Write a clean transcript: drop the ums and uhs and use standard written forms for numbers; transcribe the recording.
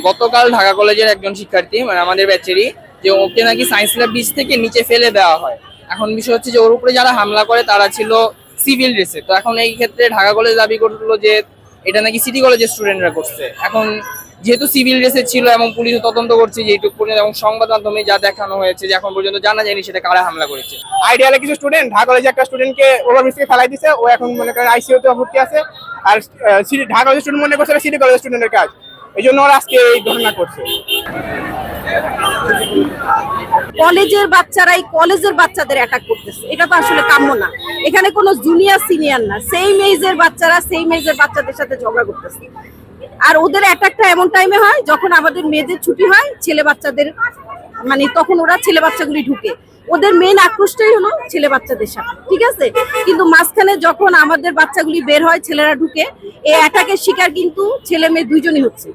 গতকাল ঢাকা কলেজের একজন শিক্ষার্থী মানে আমাদের ব্যাচেরই, যে ওকে নাকি সায়েন্স ল্যাব ব্রিজ থেকে নিচে ফেলে দেওয়া হয়। এখন বিষয় হচ্ছে যে ওর উপরে যারা হামলা করে তারা ছিল সিভিল ড্রেসে। তো এখন এই ক্ষেত্রে ঢাকা কলেজ দাবি করলো যে এটা নাকি সিটি কলেজের স্টুডেন্টরা করছে। এখন যেহেতু সিভিল ড্রেসে ছিল এবং পুলিশ তদন্ত করছে যেটুকু পর্যন্ত, এবং সংবাদ মাধ্যমে যা দেখানো হয়েছে যে এখন পর্যন্ত জানা যায়নি সেটা কারা হামলা করেছে। আইডিয়ালে কিছু স্টুডেন্ট ঢাকা কলেজে একটা স্টুডেন্টকে ওভারব্রিজ থেকে ফেলাই দিছে, ও এখন মনে করেন আইসিইউতে ভর্তি আছে। আর ঢাকা কলেজের স্টুডেন্ট মনে করছে সিটি কলেজের স্টুডেন্টের কাজ, এই জন্য ওরা আজকে এই ঘটনা করছে। কলেজের বাচ্চারাই কলেজের বাচ্চাদের অ্যাটাক করতেছে, এটা তো আসলে কাম্য না। এখানে কোনো জুনিয়র সিনিয়র না, সেম এজের বাচ্চারা সেম এজের বাচ্চাদের সাথে ঝগড়া করতেছে। আর ওদের অ্যাটাকটা এমন টাইমে হয় যখন আমাদের মেয়েদের ছুটি হয়, ছেলে বাচ্চাদের মানে তখন ওরা ছেলে বাচ্চাগুলি ঢুকে, ওদের মেন আক্রোশটাই হলো ছেলে বাচ্চাদের সাথে, ঠিক আছে। কিন্তু মাঝখানে যখন আমাদের বাচ্চাগুলি বের হয়, ছেলেরা ঢুকে, এই অ্যাটাকের শিকার কিন্তু ছেলে মেয়ে দুইজনই হচ্ছে।